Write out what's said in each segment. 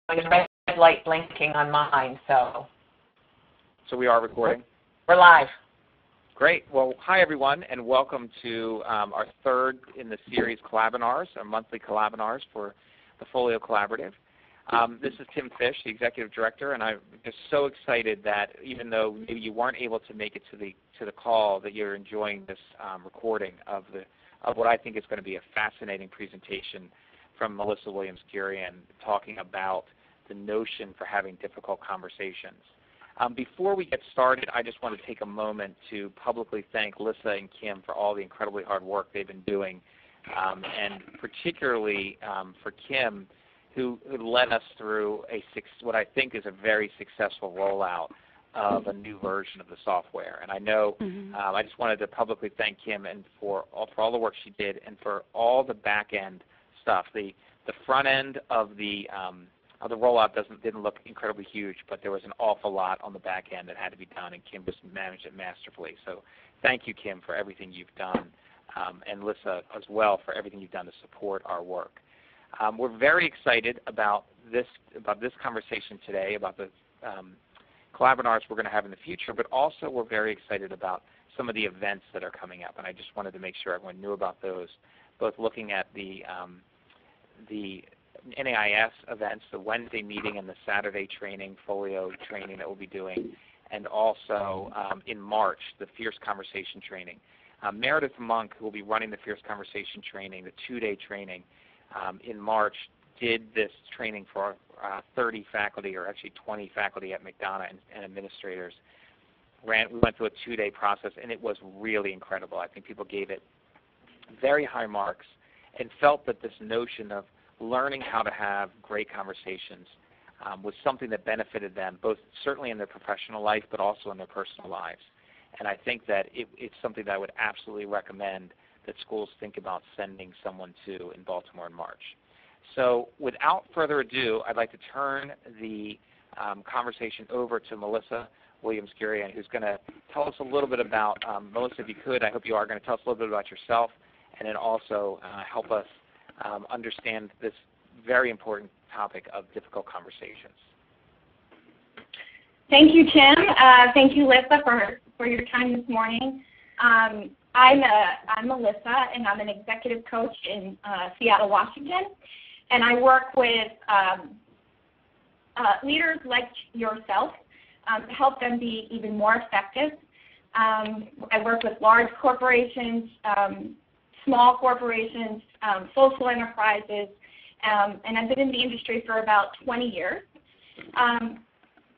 a red light blinking on mine, so. So we are recording? We're live. Great. Well, hi everyone, and welcome to our third in the series Collabinars, our monthly Collabinars for the Folio Collaborative. This is Tim Fish, the Executive Director, and I'm just so excited that even though maybe you weren't able to make it to the call, that you're enjoying this recording of what I think is going to be a fascinating presentation from Melissa Williams-Gurian talking about the notion for having difficult conversations. Before we get started, I just want to take a moment to publicly thank Lissa and Kim for all the incredibly hard work they've been doing, and particularly for Kim, who led us through what I think is a very successful rollout of a new version of the software. And I know I just wanted to publicly thank Kim and for all the work she did and for all the back-end stuff. The front end of the rollout didn't look incredibly huge, but there was an awful lot on the back end that had to be done, and Kim just managed it masterfully. So thank you, Kim, for everything you've done, and Lissa as well for everything you've done to support our work. We're very excited about this conversation today, about the Collabinars we're going to have in the future, but also we're very excited about some of the events that are coming up, and I just wanted to make sure everyone knew about those, both looking at the NAIS events, the Wednesday meeting and the Saturday training, folio training that we'll be doing, and also in March, the Fierce Conversation training. Meredith Monk, who will be running the Fierce Conversation training, the two-day training, in March, did this training for 30 faculty, or actually 20 faculty at McDonough and administrators. We went through a two-day process, and it was really incredible. I think people gave it very high marks and felt that this notion of learning how to have great conversations was something that benefited them, both certainly in their professional life, but also in their personal lives. And I think that it's something that I would absolutely recommend that schools think about sending someone to in Baltimore in March. So without further ado, I'd like to turn the conversation over to Melissa Williams-Gurian, who's going to tell us a little bit about, Melissa, if you could, I hope you are going to tell us a little bit about yourself, and then also help us understand this very important topic of difficult conversations. Thank you, Tim. Thank you, Lissa, for your time this morning. I'm Melissa, and I'm an executive coach in Seattle, Washington, and I work with leaders like yourself to help them be even more effective. I work with large corporations, small corporations, social enterprises, and I've been in the industry for about 20 years.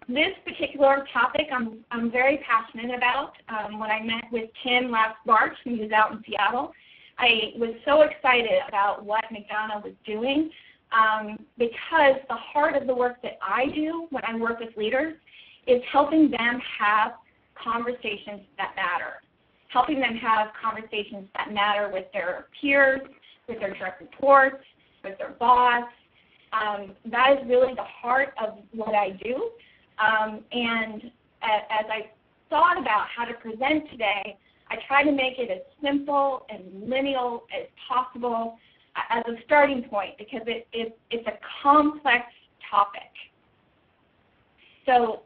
This particular topic I'm very passionate about. When I met with Tim last March when he was out in Seattle, I was so excited about what McDonough was doing because the heart of the work that I do when I work with leaders is helping them have conversations that matter, helping them have conversations that matter with their peers, with their direct reports, with their boss. That is really the heart of what I do. And as I thought about how to present today, I try to make it as simple and lineal as possible as a starting point because it's a complex topic. So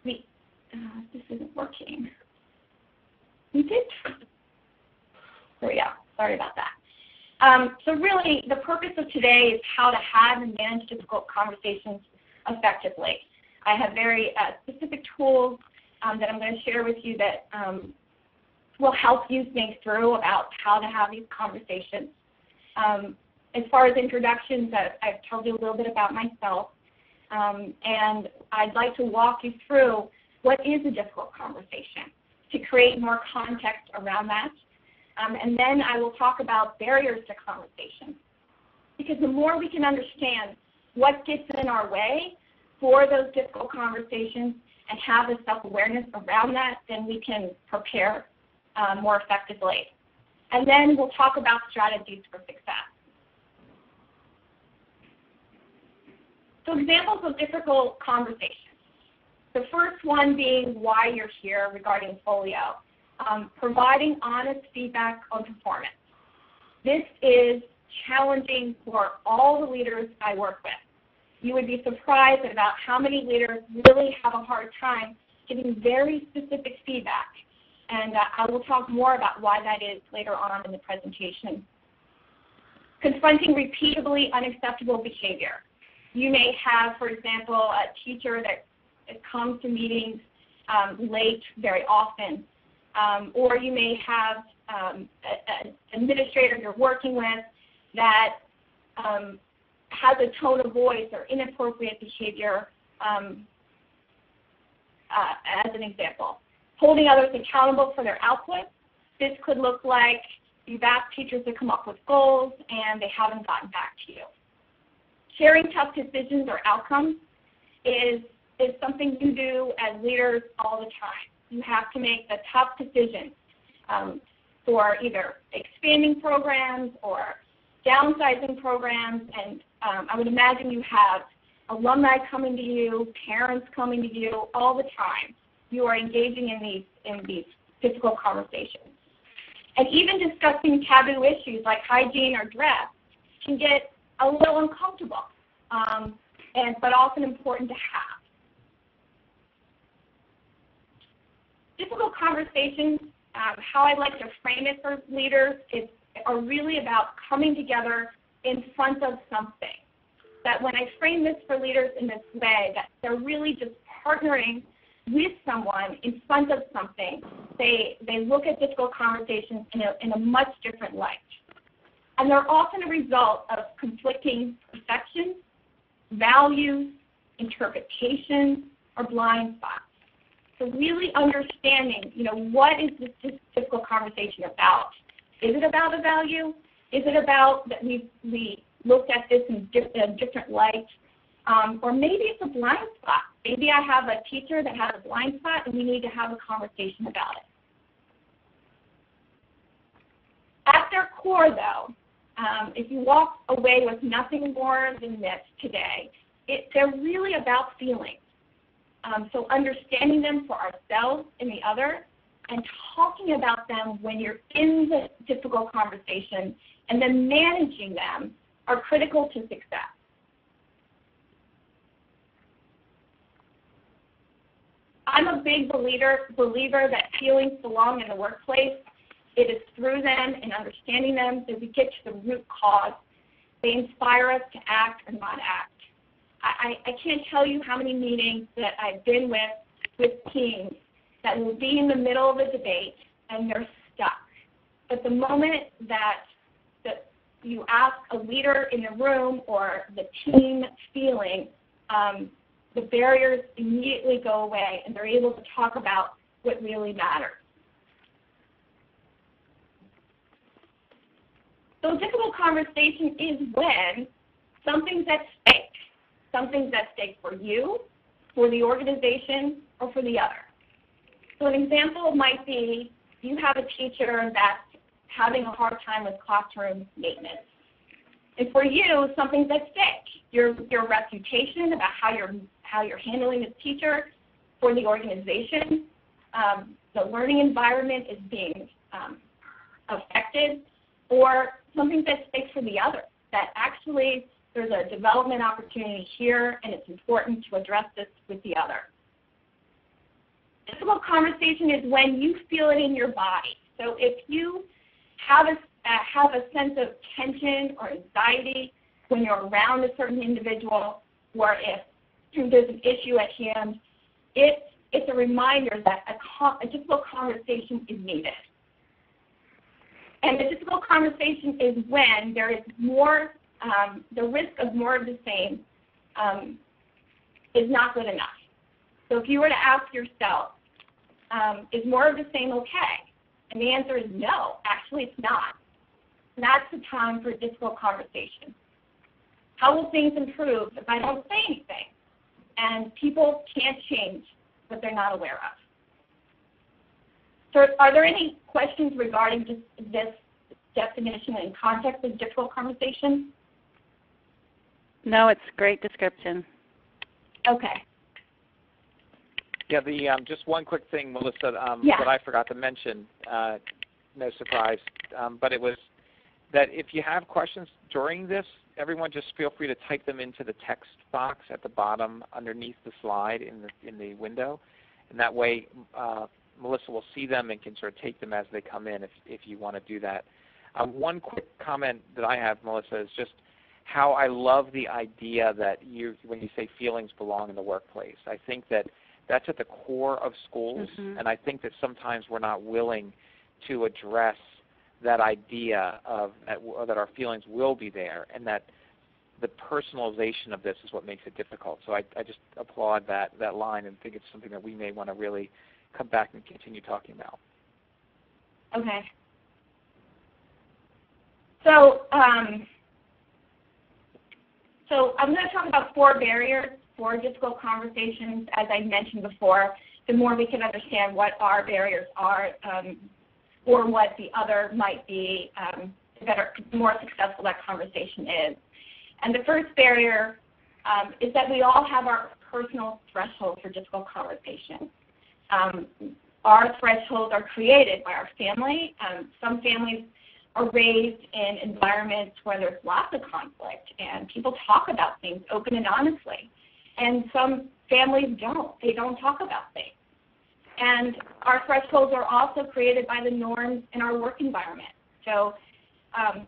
this isn't working. We did. There we go. Sorry about that. So really, the purpose of today is how to have and manage difficult conversations effectively. I have very specific tools that I'm going to share with you that will help you think through about how to have these conversations. As far as introductions, I've told you a little bit about myself, and I'd like to walk you through what is a difficult conversation to create more context around that. And then I will talk about barriers to conversation, because the more we can understand what gets in our way for those difficult conversations and have a self-awareness around that, then we can prepare more effectively. And then we'll talk about strategies for success. So examples of difficult conversations. The first one being why you're here regarding Folio, providing honest feedback on performance. This is challenging for all the leaders I work with You would be surprised about how many leaders really have a hard time giving very specific feedback. And I will talk more about why that is later on in the presentation. Confronting repeatably unacceptable behavior. You may have, for example, a teacher that comes to meetings late very often, or you may have an administrator you're working with that has a tone of voice or inappropriate behavior, as an example. Holding others accountable for their output. This could look like you've asked teachers to come up with goals and they haven't gotten back to you. Sharing tough decisions or outcomes is something you do as leaders all the time. You have to make the tough decisions for either expanding programs or downsizing programs, and I would imagine you have alumni coming to you, parents coming to you all the time. You are engaging in these difficult conversations. And even discussing taboo issues like hygiene or dress can get a little uncomfortable, but often important to have. Difficult conversations, how I like to frame it for leaders, are really about coming together in front of something. That when I frame this for leaders in this way, that they're really just partnering with someone in front of something, they look at difficult conversations in a much different light. And they're often a result of conflicting perceptions, values, interpretations, or blind spots. So really understanding, what is this difficult conversation about? Is it about a value? Is it about that we looked at this in a different light? Or maybe it's a blind spot. Maybe I have a teacher that has a blind spot and we need to have a conversation about it. At their core, though, if you walk away with nothing more than this today, they're really about feelings. So understanding them for ourselves and the other, and talking about them when you're in the difficult conversation, and then managing them are critical to success. I'm a big believer that feelings belong in the workplace. It is through them and understanding them that we get to the root cause. They inspire us to act or not act. I can't tell you how many meetings that I've been with teams that will be in the middle of a debate and they're stuck. But the moment that you ask a leader in the room or the team feeling, the barriers immediately go away and they're able to talk about what really matters. So a difficult conversation is when something's at stake. Something's at stake for you, for the organization, or for the other. So an example might be you have a teacher that's having a hard time with classroom maintenance. And for you, something's at stake. Your reputation about how you're handling this teacher, for the organization, the learning environment is being affected, or something's at stake for the other, that actually there's a development opportunity here and it's important to address this with the other. Difficult conversation is when you feel it in your body. So if you have a sense of tension or anxiety when you're around a certain individual, or if there's an issue at hand, it's a reminder that a difficult conversation is needed. And the difficult conversation is when there is more, the risk of more of the same is not good enough. So if you were to ask yourself, is more of the same okay? And the answer is no, actually it's not. And that's the time for a difficult conversation. How will things improve if I don't say anything? And people can't change what they're not aware of. So are there any questions regarding just this definition and context of difficult conversation? No, it's a great description. Okay. Yeah, just one quick thing, Melissa, Yeah. that I forgot to mention, no surprise, but it was that if you have questions during this, everyone just feel free to type them into the text box at the bottom underneath the slide in the window, and that way Melissa will see them and can sort of take them as they come in if you want to do that. One quick comment that I have, Melissa, is just how I love the idea that when you say feelings belong in the workplace. I think that that's at the core of schools, and I think that sometimes we're not willing to address that idea of that our feelings will be there, and that the personalization of this is what makes it difficult. So I just applaud that line and think it's something that we may want to really come back and continue talking about. Okay. So I'm going to talk about 4 barriers for difficult conversations. As I mentioned before, the more we can understand what our barriers are or what the other might be, the more successful that conversation is. And the first barrier is that we all have our personal threshold for difficult conversations. Our thresholds are created by our family. Some families are raised in environments where there's lots of conflict and people talk about things open and honestly. And some families don't. They don't talk about things. And our thresholds are also created by the norms in our work environment. So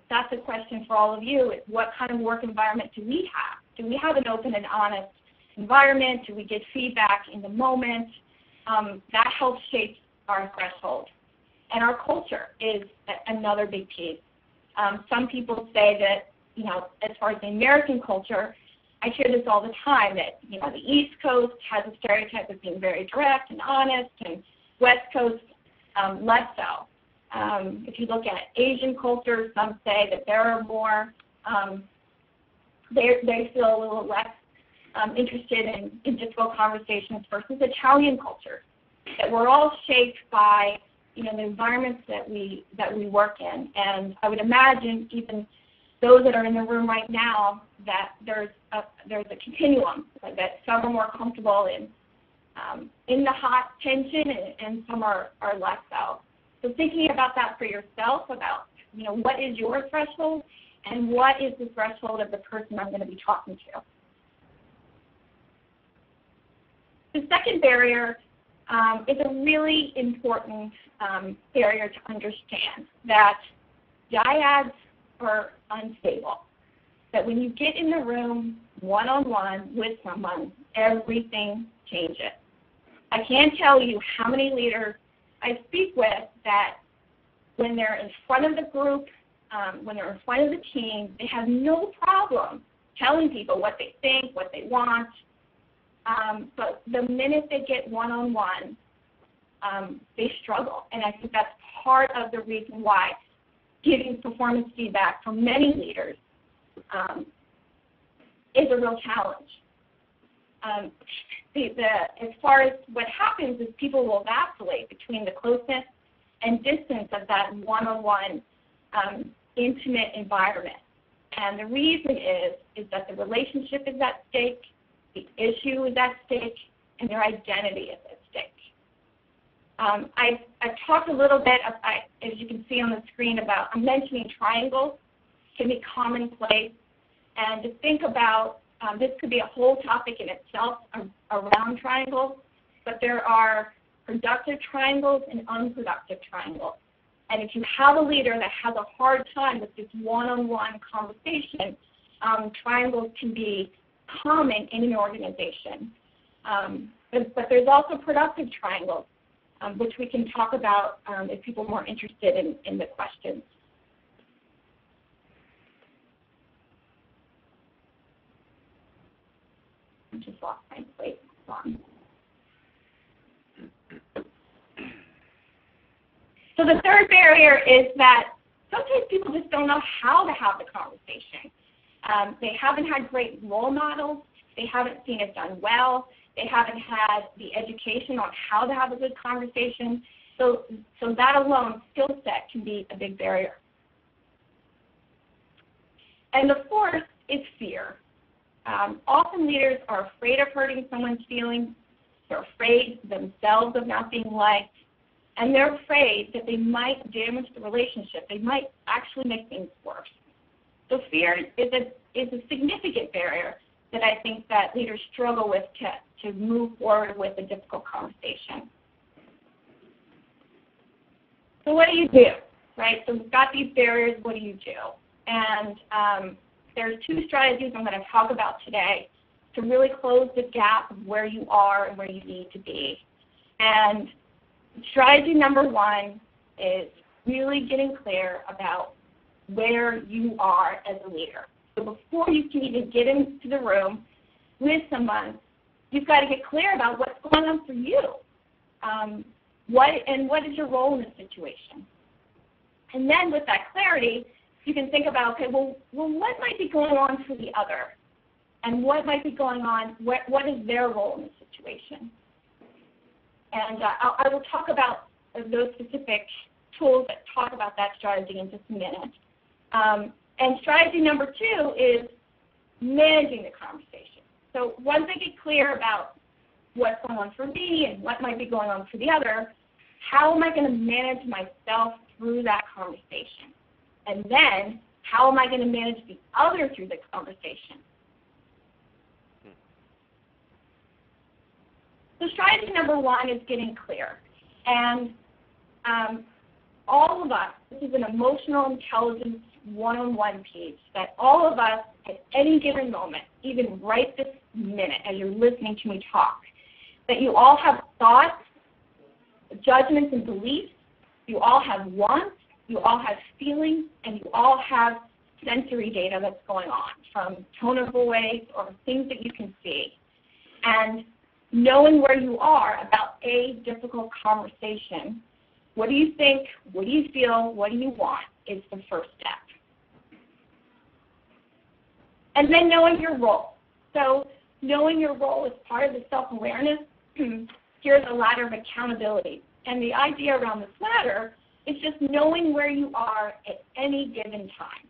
that's a question for all of you. What kind of work environment do we have? Do we have an open and honest environment? Do we get feedback in the moment? That helps shape our threshold. And our culture is another big piece. Some people say that, as far as the American culture, I hear this all the time, that, the East Coast has a stereotype of being very direct and honest, and West Coast less so. If you look at Asian cultures, some say that there are more, they feel a little less interested in difficult conversations versus Italian culture. That we're all shaped by, the environments that we work in. And I would imagine even those that are in the room right now that there's a continuum, that some are more comfortable in the hot tension and some are less so. So thinking about that for yourself, about what is your threshold and what is the threshold of the person I'm going to be talking to. The second barrier is a really important barrier to understand, that dyads are unstable. That when you get in the room one-on-one with someone, everything changes. I can't tell you how many leaders I speak with that when they're in front of the group, when they're in front of the team, they have no problem telling people what they think, what they want. But the minute they get one-on-one, they struggle. And I think that's part of the reason why giving performance feedback from many leaders is a real challenge. As far as what happens is people will vacillate between the closeness and distance of that one-on-one intimate environment. And the reason is that the relationship is at stake, the issue is at stake, and their identity is at stake. I've talked a little bit, as you can see on the screen, about mentioning triangles can be commonplace, and to think about, this could be a whole topic in itself around triangles, but there are productive triangles and unproductive triangles. And if you have a leader that has a hard time with this one-on-one conversation, triangles can be common in an organization. But there's also productive triangles, which we can talk about if people are more interested in the questions. I just lost my place. So the third barrier is that sometimes people just don't know how to have the conversation. They haven't had great role models. They haven't seen it done well. They haven't had the education on how to have a good conversation. So that alone, skill set, can be a big barrier. And the fourth is fear. Often leaders are afraid of hurting someone's feelings. They're afraid themselves of not being liked. and they're afraid that they might damage the relationship. They might actually make things worse. So fear is a significant barrier that I think that leaders struggle with to move forward with a difficult conversation. So what do you do, right? So we've got these barriers, what do you do? And there's two strategies I'm going to talk about today to really close the gap of where you are and where you need to be. And strategy number one is really getting clear about where you are as a leader. So before you can even get into the room with someone, you've got to get clear about what's going on for you. What is your role in the situation? And then with that clarity, you can think about, okay, well what might be going on for the other? And what might be going on, what is their role in the situation? And I will talk about those specific tools that talk about that strategy in just a minute. And strategy number two is managing the conversation. So once I get clear about what's going on for me and what might be going on for the other, how am I going to manage myself through that conversation? And then how am I going to manage the other through the conversation? So strategy number one is getting clear. And all of us, this is an emotional intelligence one-on-one piece that all of us at any given moment, even right this minute as you're listening to me talk, that you all have thoughts, judgments, and beliefs. You all have wants, you all have feelings, and you all have sensory data that's going on from tone of voice or things that you can see. And knowing where you are about a difficult conversation, what do you think, what do you feel, what do you want, is the first step. And then knowing your role. So knowing your role is part of the self-awareness. Here's a ladder of accountability. And the idea around this ladder is just knowing where you are at any given time.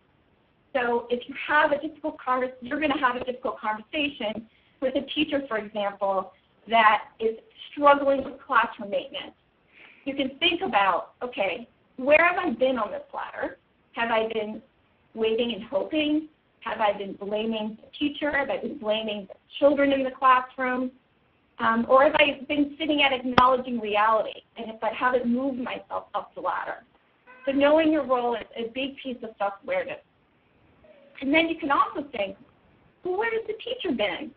So if you have a difficult conversation, you're going to have a difficult conversation with a teacher, for example, that is struggling with classroom maintenance. You can think about, okay, where have I been on this ladder? Have I been waiting and hoping? Have I been blaming the teacher? Have I been blaming the children in the classroom? Or have I been sitting at acknowledging reality? And if I haven't moved myself up the ladder. So knowing your role is a big piece of self-awareness. And then you can also think, well, where has the teacher been?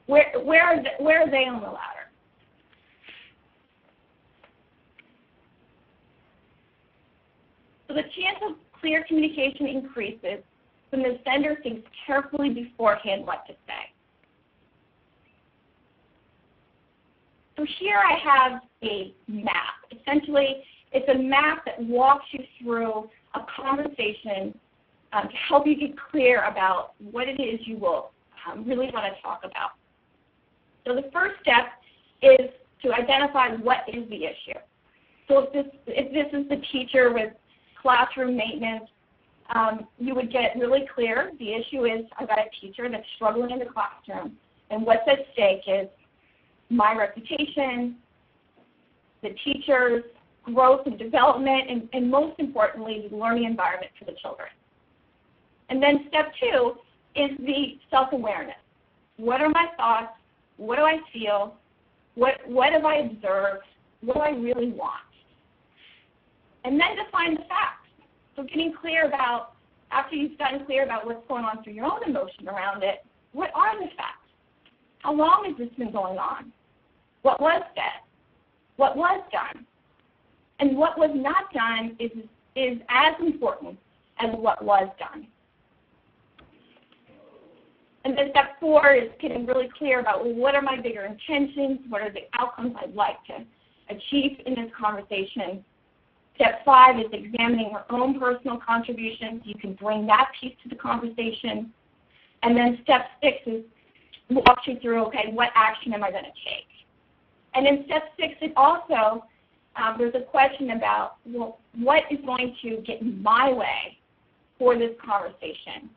Where are they on the ladder? So the chance of clear communication increases when the sender thinks carefully beforehand what to say. So here I have a map. Essentially, it's a map that walks you through a conversation to help you get clear about what it is you will really want to talk about. So the first step is to identify what is the issue. So if this is the teacher with classroom maintenance, you would get really clear. The issue is I've got a teacher that's struggling in the classroom, and what's at stake is my reputation, the teacher's growth and development, and most importantly, the learning environment for the children. And then step two is the self-awareness. What are my thoughts? What do I feel? What have I observed? What do I really want? And then define the facts. So getting clear about, after you've gotten clear about what's going on through your own emotion around it, what are the facts? How long has this been going on? What was said? What was done? And what was not done is as important as what was done. And then step four is getting really clear about, well, what are my bigger intentions? What are the outcomes I'd like to achieve in this conversation? Step five is examining your own personal contributions. You can bring that piece to the conversation. And then step six is walk you through, okay, what action am I going to take? And in step six, it also, there's a question about, well, what is going to get in my way for this conversation?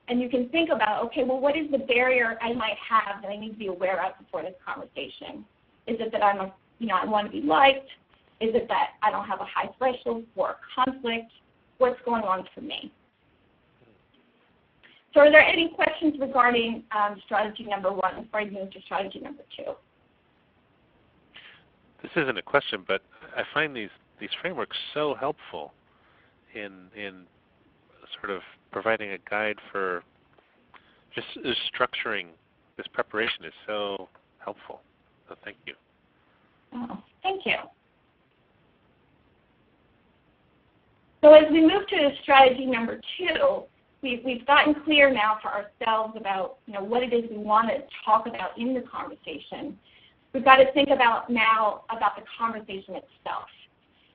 And you can think about, okay, well, what is the barrier I might have that I need to be aware of before this conversation? Is it that I want to be liked? Is it that I don't have a high threshold for conflict? What's going on for me? So are there any questions regarding strategy number 1 before I move to strategy number 2? This isn't a question, but I find these frameworks so helpful in sort of providing a guide for just structuring this preparation is so helpful. So thank you. Oh, thank you. So as we move to strategy number 2, we've gotten clear now for ourselves about what it is we want to talk about in the conversation. We've got to think about now about the conversation itself.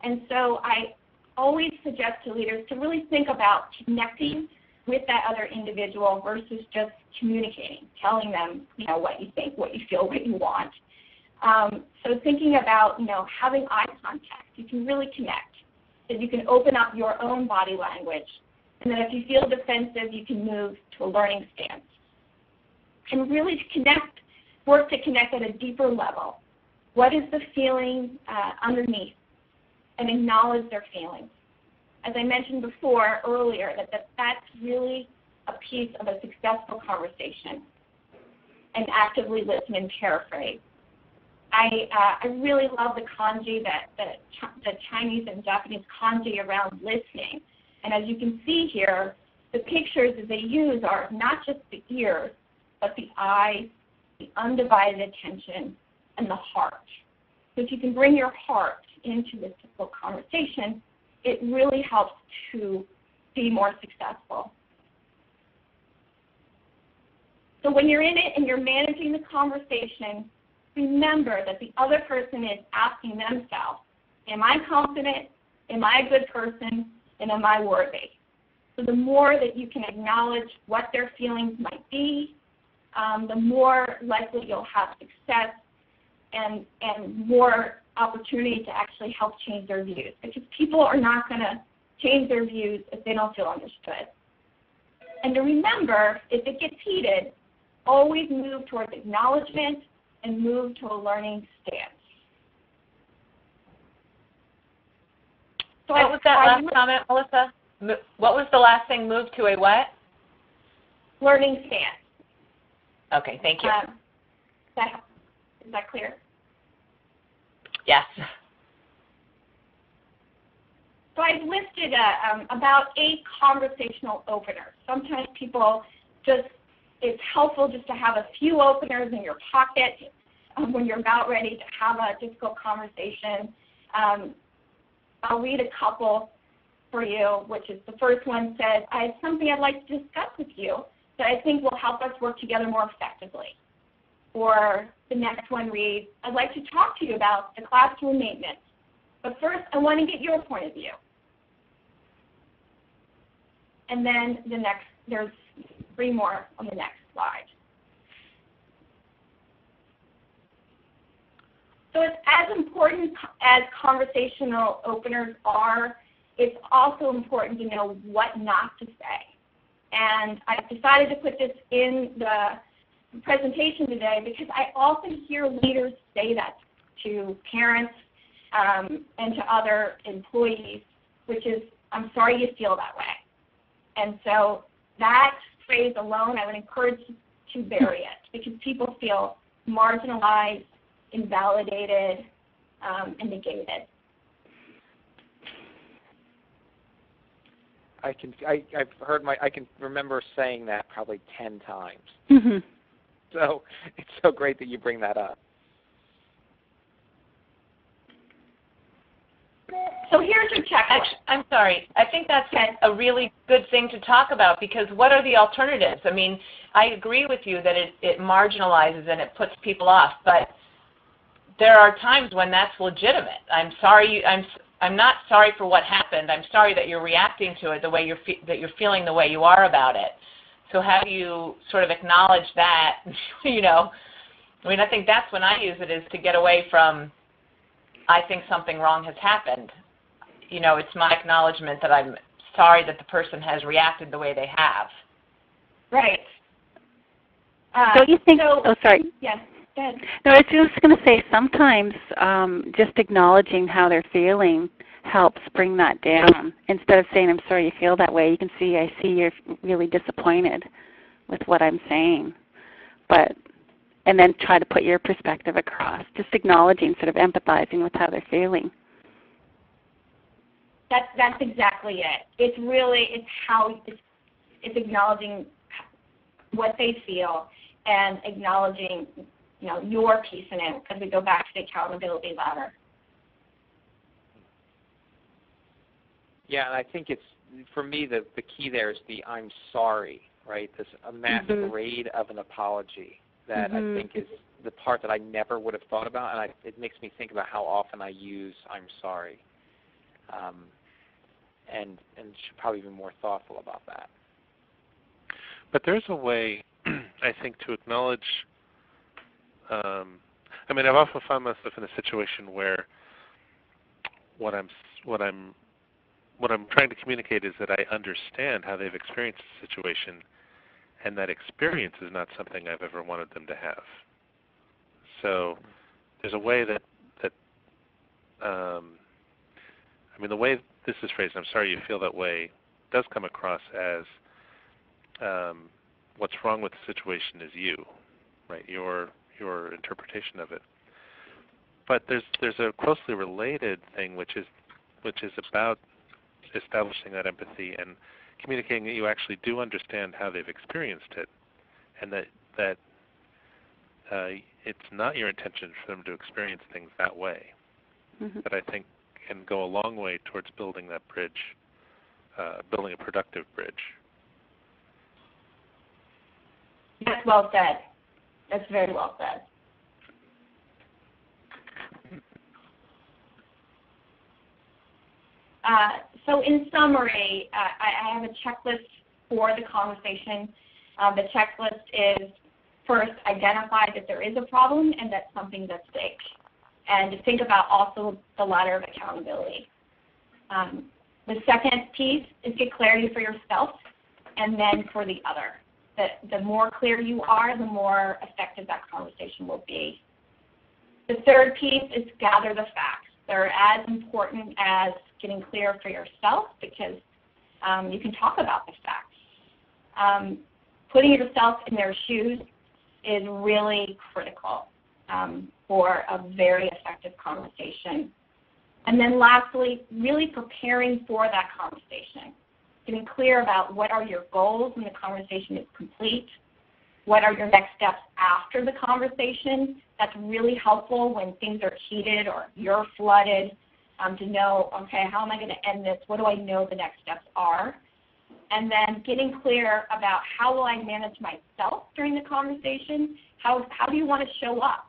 And so I always suggest to leaders to really think about connecting with that other individual versus just communicating, telling them what you think, what you feel, what you want. So thinking about having eye contact, you can really connect. That you can open up your own body language, and then if you feel defensive, you can move to a learning stance. And really work to connect at a deeper level. What is the feeling underneath? And acknowledge their feelings. As I mentioned before earlier, that's really a piece of a successful conversation. And actively listen and paraphrase. I really love the kanji, the Chinese and Japanese kanji around listening. And as you can see here, the pictures that they use are not just the ears, but the eyes, the undivided attention, and the heart. So if you can bring your heart into this difficult conversation, it really helps to be more successful. So when you're in it and you're managing the conversation, remember that the other person is asking themselves, am I confident, am I a good person, and am I worthy? So the more that you can acknowledge what their feelings might be, the more likely you'll have success and more opportunity to actually help change their views. Because people are not going to change their views if they don't feel understood. And to remember, if it gets heated, always move towards acknowledgement and move to a learning stance. So what was that last comment, Melissa? What was the last thing? Move to a what? Learning stance. Okay, thank you. Is that clear? Yes. So I've listed about 8 conversational openers. Sometimes people it's helpful just to have a few openers in your pocket when you're about ready to have a difficult conversation. I'll read a couple for you, which is the first one says, I have something I'd like to discuss with you that I think will help us work together more effectively. Or the next one reads, I'd like to talk to you about the classroom maintenance, but first I want to get your point of view. And then there's 3 more on the next slide. So it's as important as conversational openers are, it's also important to know what not to say. And I've decided to put this in the presentation today because I often hear leaders say that to parents and to other employees, which is, I'm sorry you feel that way. And so that phrase alone, I would encourage to bury it because people feel marginalized, invalidated, and negated. I can remember saying that probably 10 times. Mm-hmm. So it's so great that you bring that up. So here's your checklist. I'm sorry. I think that's a really good thing to talk about because what are the alternatives? I mean, I agree with you that it marginalizes and it puts people off, but there are times when that's legitimate. I'm sorry. I'm not sorry for what happened. I'm sorry that you're reacting to it the way that you're feeling the way you are about it. So how do you sort of acknowledge that? I mean, I think that's when I use it is to get away from I think something wrong has happened. It's my acknowledgement that I'm sorry that the person has reacted the way they have. Right. Don't you think? So, oh, sorry. Yes. Good. No, I was just going to say sometimes just acknowledging how they're feeling helps bring that down. Instead of saying, I'm sorry you feel that way, you can see, I see you're really disappointed with what I'm saying. And then try to put your perspective across, just acknowledging, sort of empathizing with how they're feeling. That's exactly it. It's acknowledging what they feel and acknowledging, your piece in it, because we go back to the accountability ladder. Yeah, and I think it's, for me, the key there is the I'm sorry, right? This a masquerade of an apology that I think is the part that I never would have thought about, and it makes me think about how often I use I'm sorry, and should probably be more thoughtful about that. But there's a way, I think, to acknowledge. I've often found myself in a situation where what I'm trying to communicate is that I understand how they've experienced the situation, and that experience is not something I've ever wanted them to have. So there's a way that the way this is phrased, I'm sorry you feel that way, does come across as what's wrong with the situation is you, right? Your interpretation of it. But there's a closely related thing which is about establishing that empathy and communicating that you actually do understand how they've experienced it, and that it's not your intention for them to experience things that way. That I think can go a long way towards building that bridge, building a productive bridge. That's well said. That's very well said. So in summary, I have a checklist for the conversation. The checklist is, first, identify that there is a problem and that's something that's big. And to think about also the ladder of accountability. The second piece is get clarity for yourself and then for the other. The more clear you are, the more effective that conversation will be. The third piece is gather the facts. They're as important as getting clear for yourself because you can talk about the facts. Putting yourself in their shoes is really critical for a very effective conversation. And then lastly, really preparing for that conversation. Getting clear about what are your goals when the conversation is complete. What are your next steps after the conversation? That's really helpful when things are heated or you're flooded to know, okay, how am I going to end this? What do I know the next steps are? And then getting clear about how will I manage myself during the conversation? How do you want to show up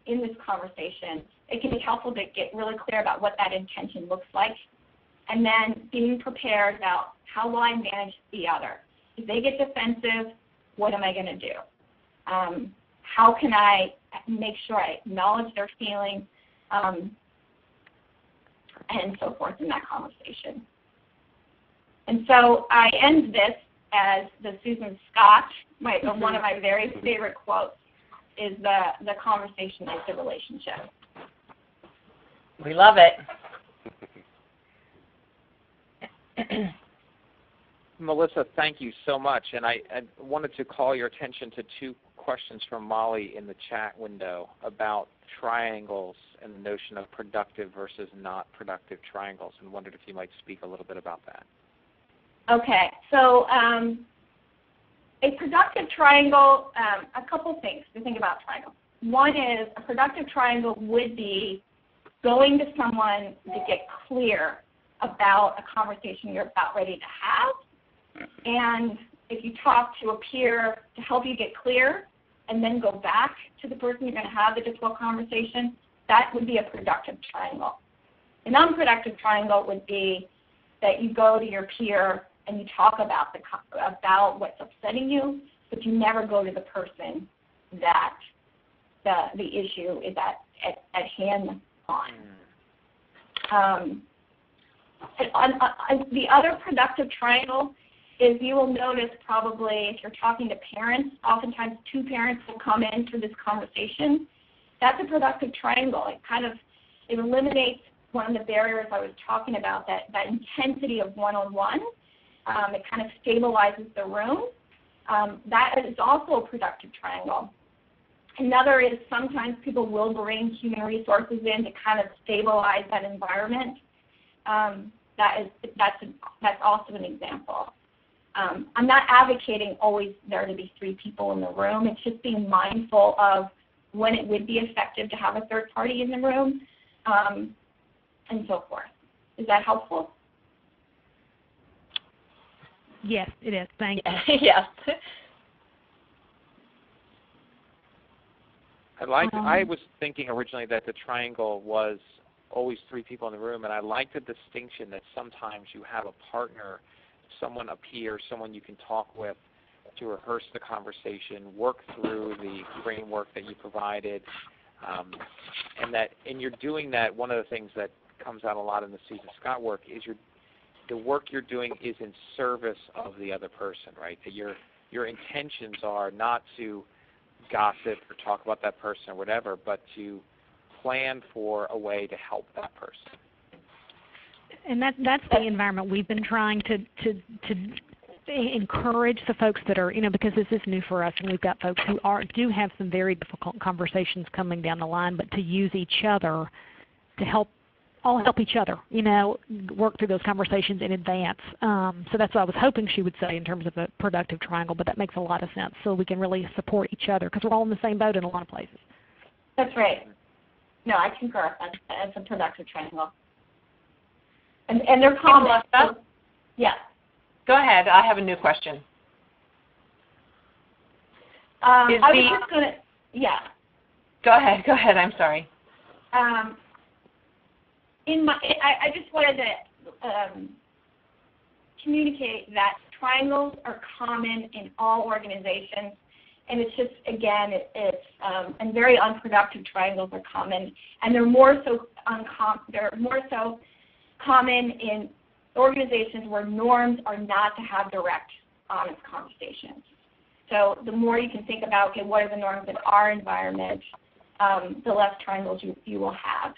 in this conversation? It can be helpful to get really clear about what that intention looks like. And then being prepared about how will I manage the other. If they get defensive, what am I going to do? How can I make sure I acknowledge their feeling and so forth in that conversation. And so I end this as the Susan Scott, one of my very favorite quotes is the conversation is the relationship. We love it. Melissa, thank you so much. And I wanted to call your attention to two questions from Molly in the chat window about triangles and the notion of productive versus not productive triangles, and wondered if you might speak a little bit about that. Okay, so a productive triangle, a couple things to think about triangle. One is a productive triangle would be going to someone to get clear about a conversation you're about ready to have. And if you talk to a peer to help you get clear and then go back to the person you're going to have the difficult conversation, that would be a productive triangle. An unproductive triangle would be that you go to your peer and you talk about what's upsetting you, but you never go to the person that the issue is at hand on. The other productive triangle is you will notice probably if you're talking to parents, oftentimes two parents will come into this conversation. That's a productive triangle. It eliminates one of the barriers I was talking about, that intensity of one-on-one. It kind of stabilizes the room. That is also a productive triangle. Another is sometimes people will bring human resources in to kind of stabilize that environment. That's also an example. I'm not advocating always there to be 3 people in the room. It's just being mindful of when it would be effective to have a third party in the room, and so forth. Is that helpful? Yes, it is. Thank you. Yes. I was thinking originally that the triangle was always 3 people in the room, and I like the distinction that sometimes you have a partner, someone up here, someone you can talk with to rehearse the conversation, work through the framework that you provided, and you're doing that. One of the things that comes out a lot in the Susan Scott work is the work you're doing is in service of the other person, right? That your intentions are not to gossip or talk about that person or whatever, but to plan for a way to help that person. And that's the environment we've been trying to encourage the folks that are, because this is new for us, and we've got folks who do have some very difficult conversations coming down the line, but to use each other to help each other, work through those conversations in advance. So that's what I was hoping she would say in terms of a productive triangle, but that makes a lot of sense. So we can really support each other because we're all in the same boat in a lot of places. That's right. No, I concur. That's a productive triangle. And they're common. Yeah. Go ahead. I have a new question. I was just going to, yeah. Go ahead. I'm sorry. I just wanted to communicate that triangles are common in all organizations, and it's just, again, and very unproductive triangles are common, and they're more so common in organizations where norms are not to have direct, honest conversations. So the more you can think about, okay, what are the norms in our environment, the less triangles you will have.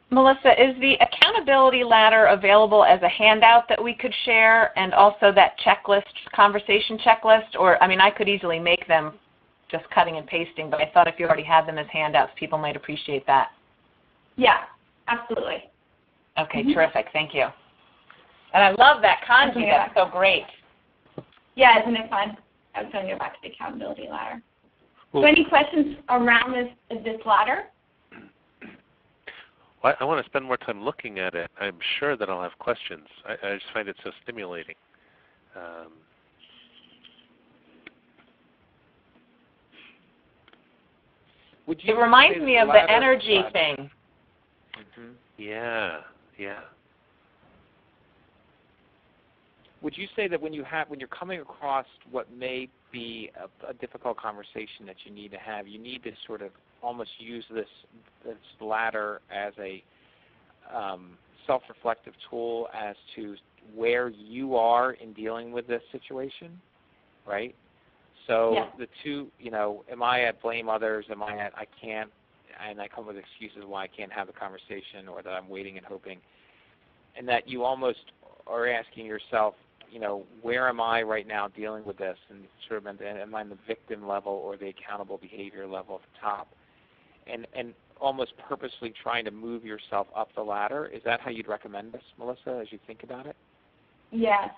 Melissa, is the accountability ladder available as a handout that we could share, and also that checklist, conversation checklist? Or, I could easily make them just cutting and pasting, but I thought if you already had them as handouts, people might appreciate that. Yeah, absolutely. Okay, Terrific. Thank you. And I love that kanji. That's so great. Yeah, isn't it fun? I was going to go back to the accountability ladder. So any questions around this ladder? Well, I want to spend more time looking at it. I'm sure that I'll have questions. I just find it so stimulating. It reminds me of the energy thing. Mm-hmm. Yeah. Would you say that when you're coming across what may be a difficult conversation that you need to have, you need to sort of almost use this ladder as a self-reflective tool as to where you are in dealing with this situation, right? So the two, am I at blame others? Am I at I can't? And I come with excuses why I can't have the conversation, or that I'm waiting and hoping. And that you almost are asking yourself, where am I right now dealing with this? And sort of, am I in the victim level or the accountable behavior level at the top? And almost purposely trying to move yourself up the ladder. Is that how you'd recommend this, Melissa, as you think about it? Yes.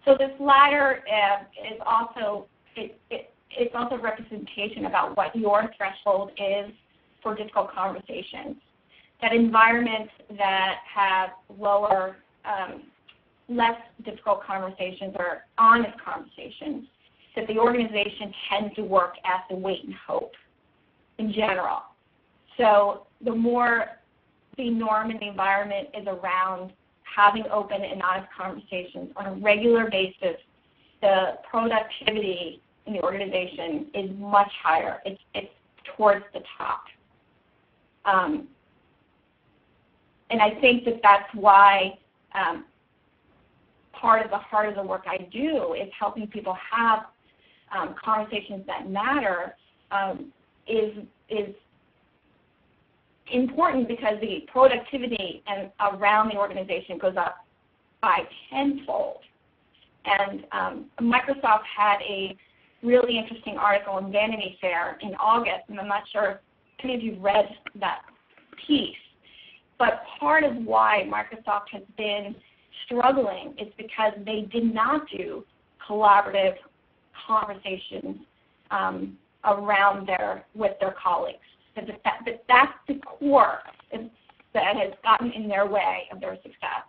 So this ladder is also it's also a representation about what your threshold is for difficult conversations. That environments that have lower, less difficult conversations or honest conversations, that the organization tends to work as the wait and hope in general. So the more the norm in the environment is around having open and honest conversations on a regular basis, the productivity in the organization is much higher. It's towards the top. And I think that that's why part of the heart of the work I do is helping people have conversations that matter is important, because the productivity and around the organization goes up by tenfold. And Microsoft had a really interesting article in Vanity Fair in August, and I'm not sure if any of you read that piece. But part of why Microsoft has been struggling is because they did not do collaborative conversations around with their colleagues. That's the core that has gotten in their way of their success.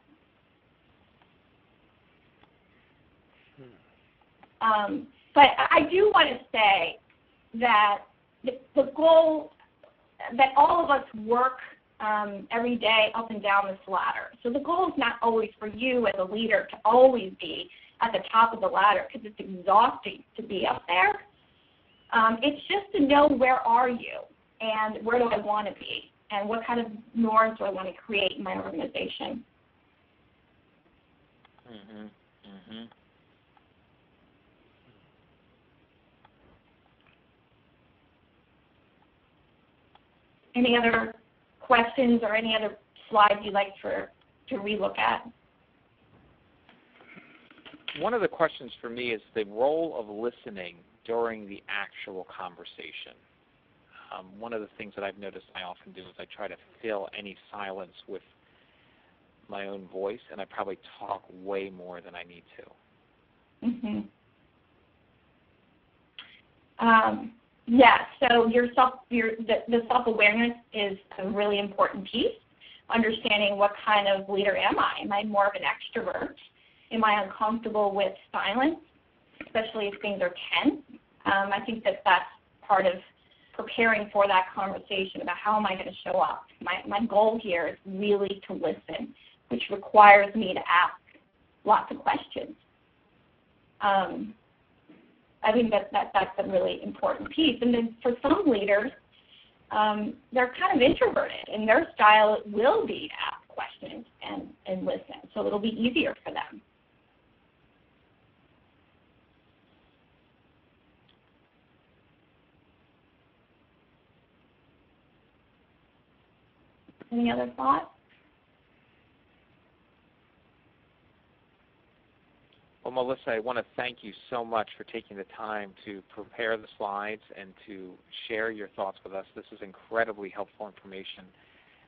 But I do want to say that the goal that all of us work every day up and down this ladder. So the goal is not always for you as a leader to always be at the top of the ladder, because it's exhausting to be up there. It's just to know where are you and where do I want to be and what kind of norms do I want to create in my organization. Mm-hmm. Mm-hmm. Any other questions or any other slides you'd like to relook at? One of the questions for me is the role of listening during the actual conversation. One of the things that I've noticed I often do is I try to fill any silence with my own voice, and I probably talk way more than I need to. Mm-hmm. Yeah, so the self-awareness is a really important piece. Understanding what kind of leader am I? Am I more of an extrovert? Am I uncomfortable with silence, especially if things are tense? I think that that's part of preparing for that conversation about how am I going to show up. My goal here is really to listen, which requires me to ask lots of questions. I think that's a really important piece. And then for some leaders, they're kind of introverted, and their style will be to ask questions and listen, so it'll be easier for them. Any other thoughts? Well, Melissa, I want to thank you so much for taking the time to prepare the slides and to share your thoughts with us. This is incredibly helpful information.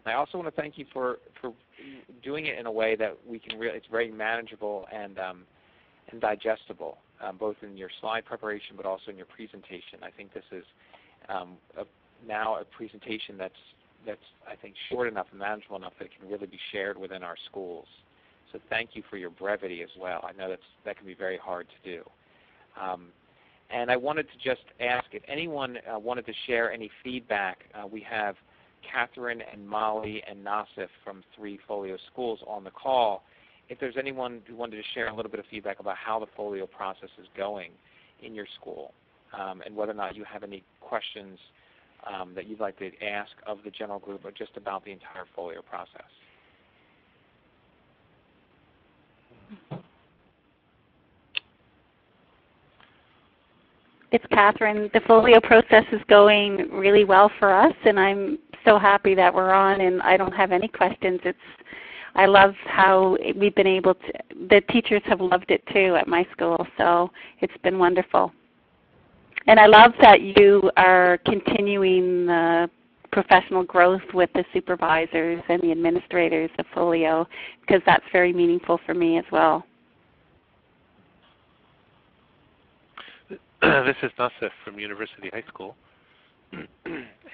And I also want to thank you for doing it in a way that we can it's very manageable and digestible, both in your slide preparation but also in your presentation. I think this is now a presentation that's I think short enough and manageable enough that it can really be shared within our schools. So thank you for your brevity as well. I know that can be very hard to do. And I wanted to just ask if anyone wanted to share any feedback. We have Catherine and Molly and Nasif from 3 Folio schools on the call. If there's anyone who wanted to share a little bit of feedback about how the Folio process is going in your school, and whether or not you have any questions that you'd like to ask of the general group or just about the entire Folio process. It's Catherine. The Folio process is going really well for us, and I'm so happy that we're on, and I don't have any questions. I love how we've been able to, the teachers have loved it too at my school, so it's been wonderful. And I love that you are continuing the professional growth with the supervisors and the administrators of Folio, because that's very meaningful for me as well. This is Nasif from University High School,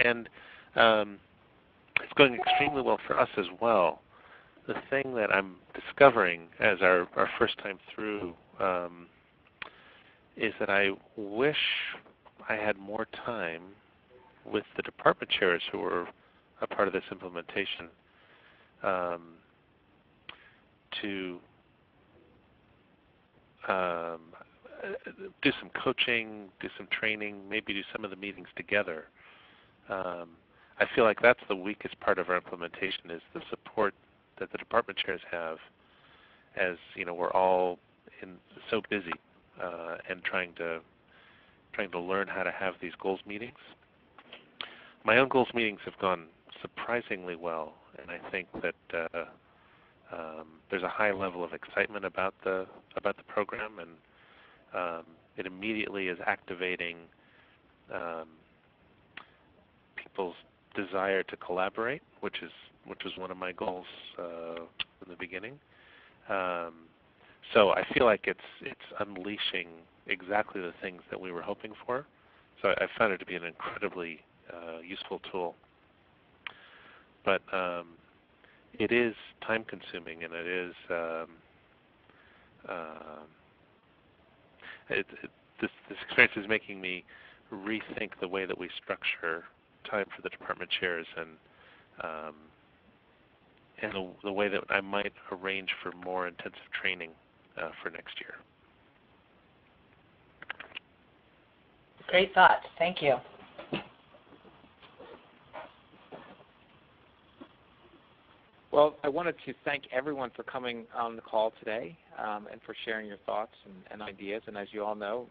and it's going extremely well for us as well. The thing that I'm discovering as our first time through is that I wish I had more time with the department chairs who were a part of this implementation to do some coaching, do some training, maybe do some of the meetings together. I feel like that's the weakest part of our implementation, is the support the department chairs have, as we're all so busy and trying to learn how to have these goals meetings. My own goals meetings have gone surprisingly well, and I think that there's a high level of excitement about the program, and it immediately is activating people's desire to collaborate, which was one of my goals in the beginning. So I feel like it's unleashing exactly the things that we were hoping for. So I found it to be an incredibly useful tool. But it is time consuming, and it is this experience is making me rethink the way that we structure time for the department chairs, and the way that I might arrange for more intensive training for next year. Great thoughts. Thank you. Well, I wanted to thank everyone for coming on the call today and for sharing your thoughts and ideas. And as you all know,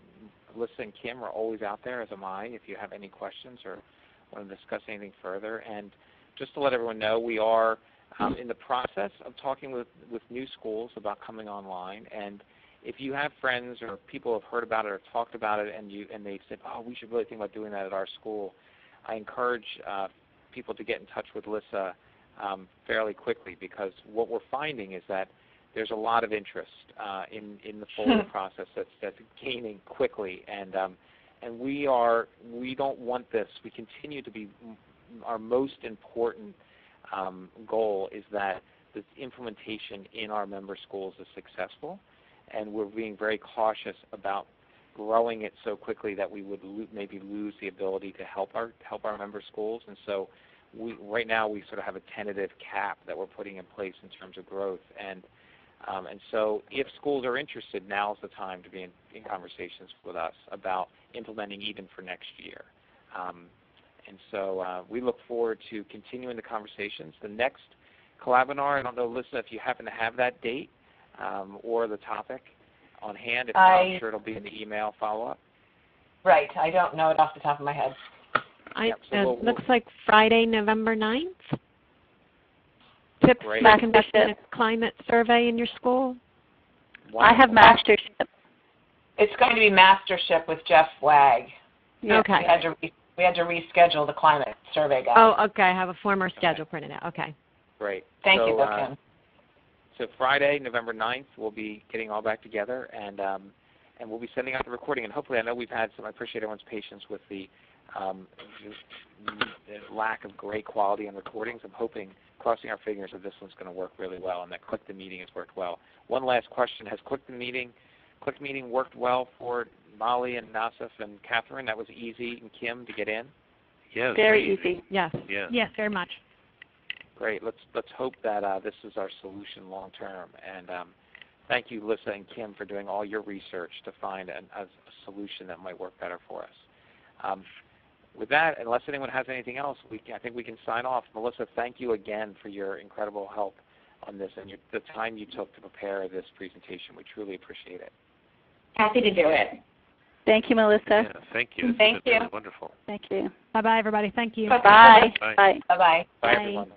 Melissa and Kim are always out there, as am I, if you have any questions or want to discuss anything further. And just to let everyone know, we are in the process of talking with new schools about coming online. And if you have friends or people who have heard about it or talked about it, and they said, oh, we should really think about doing that at our school, I encourage people to get in touch with Melissa fairly quickly, because what we're finding is that there's a lot of interest in the Folio process that's gaining quickly, and we don't want this. We continue to be, our most important goal is that the implementation in our member schools is successful, and we're being very cautious about growing it so quickly that we would maybe lose the ability to help our member schools. And so right now we sort of have a tentative cap that we're putting in place in terms of growth. And so if schools are interested, now's the time to be in conversations with us about implementing even for next year. And so we look forward to continuing the conversations. The next Collabinar, I don't know, Melissa, if you happen to have that date or the topic on hand. If not, I'm sure it'll be in the email follow-up. Right. I don't know it off the top of my head. It looks like Friday, November 9th. Tips Great. for conducting a climate survey in your school. Wonderful. I have mastership. It's going to be mastership with Jeff Wag. Yeah. Okay. We had to reschedule the climate survey guy. Oh, okay. I have a former schedule printed out. Okay. Great. Thank you, Kim. So Friday, November 9th, we'll be getting all back together, and we'll be sending out the recording. And hopefully, I know we've had some. I appreciate everyone's patience with the lack of great quality on recordings. I'm hoping, crossing our fingers, that this one's going to work really well, and that Click the Meeting has worked well. One last question: has Click the Meeting worked well for Molly and Nassif and Catherine? That was easy, and Kim, to get in. Yeah, very easy. Yes. Yeah. Yes, very much. Great. Let's hope that this is our solution long term. And thank you, Melissa and Kim, for doing all your research to find a solution that might work better for us. With that, unless anyone has anything else, I think we can sign off. Melissa, thank you again for your incredible help on this and the time you took to prepare this presentation. We truly appreciate it. Happy to do it. Thank you, Melissa. Yeah, thank you. Thank you. Really wonderful. Thank you. Bye-bye, everybody. Thank you. Bye. Bye. Bye. Bye-bye. Bye, everyone.